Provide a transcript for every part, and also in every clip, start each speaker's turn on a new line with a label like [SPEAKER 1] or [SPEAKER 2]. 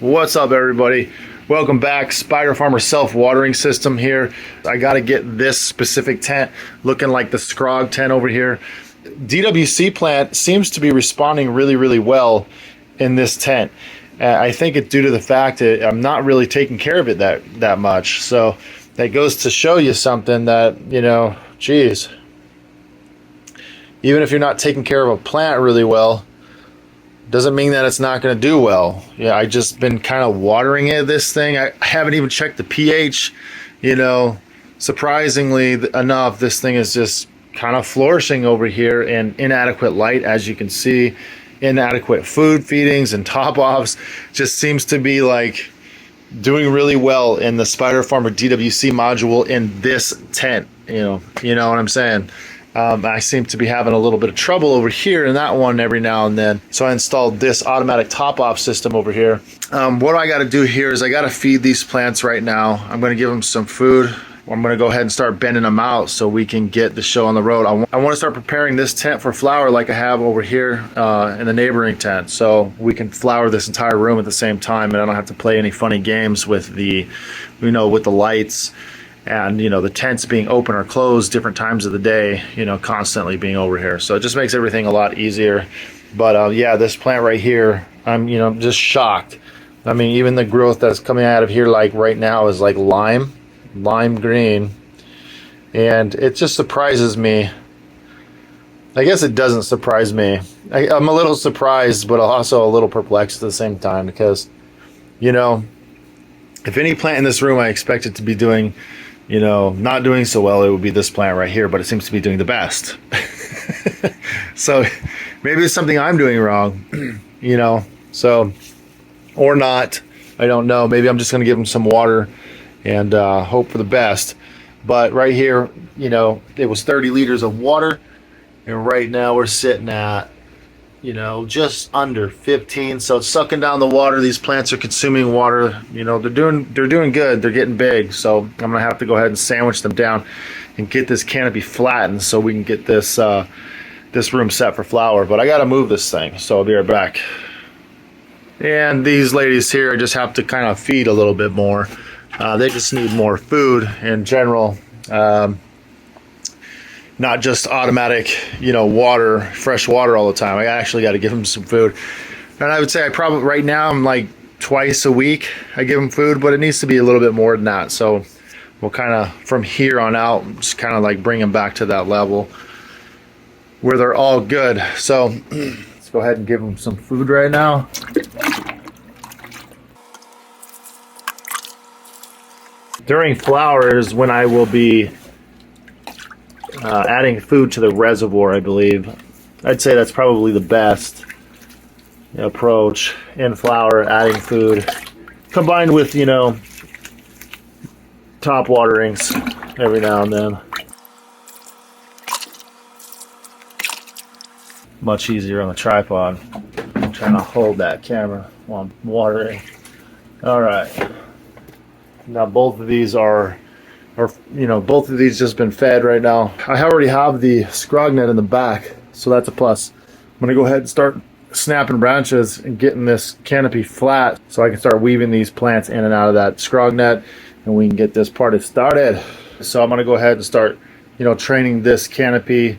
[SPEAKER 1] What's up, everybody? Welcome back. Spider Farmer self-watering system here. I got to get this specific tent looking like the Scrog tent over here. DWC plant seems to be responding really well in this tent. I think it's due to the fact that I'm not really taking care of it that much. So that goes to show you something that, geez, even if you're not taking care of a plant really well, doesn't mean that it's not going to do well. Yeah, I just been kind of watering this thing. I haven't even checked the pH. Surprisingly enough, this thing is just kind of flourishing over here in inadequate light, as you can see. Inadequate food feedings and top offs. Just seems to be like doing really well in the Spider Farmer DWC module in this tent. You know what I'm saying? I seem to be having a little bit of trouble over here in that one every now and then. So I installed this automatic top off system over here. What I got to do here is I got to feed these plants right now. I'm going to give them some food. I'm going to go ahead and start bending them out so we can get the show on the road. I want to start preparing this tent for flower like I have over here in the neighboring tent, so we can flower this entire room at the same time, and I don't have to play any funny games with the, with the lights. And the tents being open or closed different times of the day, constantly being over here. So it just makes everything a lot easier. But yeah, this plant right here, I'm just shocked. I mean, even the growth that's coming out of here like right now is like lime green, and it just surprises me. I guess it doesn't surprise me. I'm a little surprised, but also a little perplexed at the same time, because if any plant in this room I expect it to be doing not doing so well, it would be this plant right here, but it seems to be doing the best. So maybe it's something I'm doing wrong, so, or not, I don't know. Maybe I'm just going to give them some water and hope for the best. But right here, it was 30 liters of water, and right now we're sitting at just under 15. So it's sucking down the water. These plants are consuming water. They're doing good. They're getting big. So I'm gonna have to go ahead and sandwich them down and get this canopy flattened so we can get this this room set for flower. But I gotta move this thing, so I'll be right back. And these ladies here, I just have to kind of feed a little bit more. They just need more food in general. Not just automatic, water, fresh water all the time. I actually got to give them some food. And I would say right now I'm like twice a week I give them food, but it needs to be a little bit more than that. So we'll kind of, from here on out, just kind of like bring them back to that level where they're all good. So let's go ahead and give them some food right now. During flowers, when I will be adding food to the reservoir, I believe. I'd say that's probably the best approach in flower, adding food, combined with, top waterings every now and then. Much easier on the tripod. I'm trying to hold that camera while I'm watering. All right. Now both of these both of these just been fed right now. I already have the scrog net in the back, so that's a plus. I'm gonna go ahead and start snapping branches and getting this canopy flat so I can start weaving these plants in and out of that scrog net, and we can get this party started. So I'm gonna go ahead and start, training this canopy.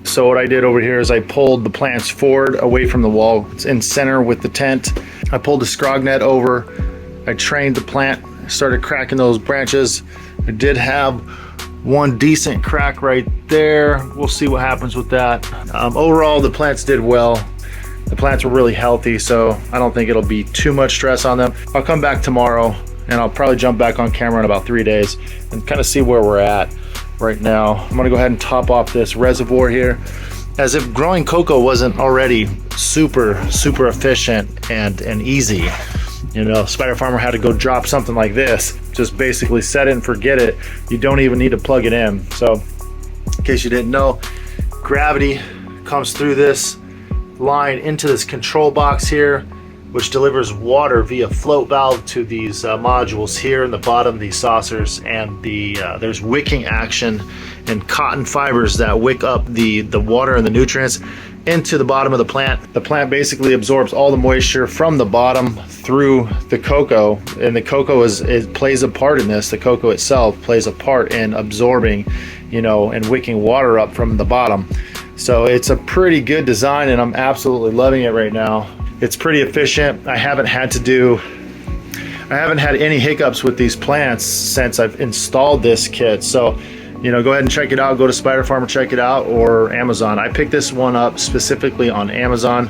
[SPEAKER 1] So what I did over here is I pulled the plants forward away from the wall. It's in center with the tent. I pulled the scrog net over. I trained the plant, started cracking those branches. I did have one decent crack right there. We'll see what happens with that. Overall, the plants did well. The plants were really healthy, so I don't think it'll be too much stress on them. I'll come back tomorrow, and I'll probably jump back on camera in about 3 days and kind of see where we're at. Right now, I'm gonna go ahead and top off this reservoir here. As if growing cocoa wasn't already super efficient and easy. Spider Farmer had to go drop something like this. Just basically set it and forget it. You don't even need to plug it in. So, in case you didn't know, gravity comes through this line into this control box here. which delivers water via float valve to these modules here in the bottom, these saucers, and there's wicking action and cotton fibers that wick up the water and the nutrients into the bottom of the plant. The plant basically absorbs all the moisture from the bottom through the cocoa, and the cocoa plays a part in this. The cocoa itself plays a part in absorbing, you know, and wicking water up from the bottom. So it's a pretty good design, and I'm absolutely loving it right now. It's pretty efficient. I haven't had any hiccups with these plants since I've installed this kit. So, you know, go ahead and check it out. Go to Spider Farmer, check it out, or Amazon. I picked this one up specifically on Amazon.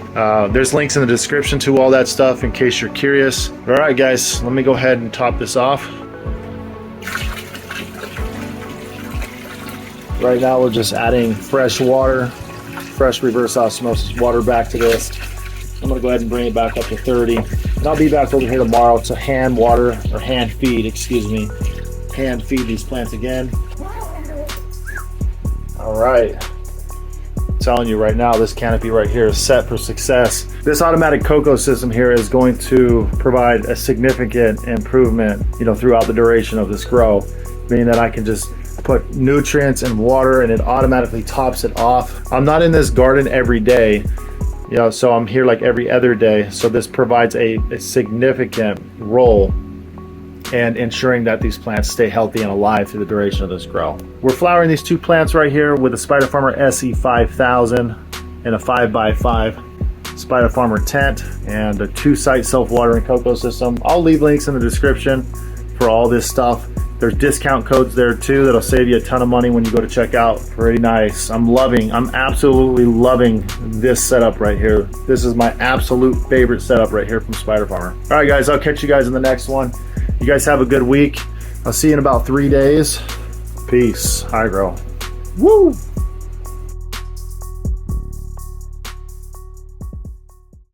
[SPEAKER 1] There's links in the description to all that stuff in case you're curious. All right, guys, let me go ahead and top this off. Right now, we're just adding fresh water, fresh reverse osmosis water back to this. I'm gonna go ahead and bring it back up to 30. And I'll be back over here tomorrow to hand feed these plants again. All right, I'm telling you right now, this canopy right here is set for success. This automatic cocoa system here is going to provide a significant improvement, you know, throughout the duration of this grow, meaning that I can just put nutrients and water and it automatically tops it off. I'm not in this garden every day, you know, so I'm here like every other day. So this provides a significant role and ensuring that these plants stay healthy and alive through the duration of this grow. We're flowering these two plants right here with a Spider Farmer SE 5000 and a 5x5 Spider Farmer tent and a 2-site self-watering cocoa system. I'll leave links in the description for all this stuff. There's discount codes there too that'll save you a ton of money when you go to check out. Pretty nice. I'm absolutely loving this setup right here. This is my absolute favorite setup right here from Spider Farmer. All right, guys, I'll catch you guys in the next one. You guys have a good week. I'll see you in about 3 days. Peace. Hydro. Woo!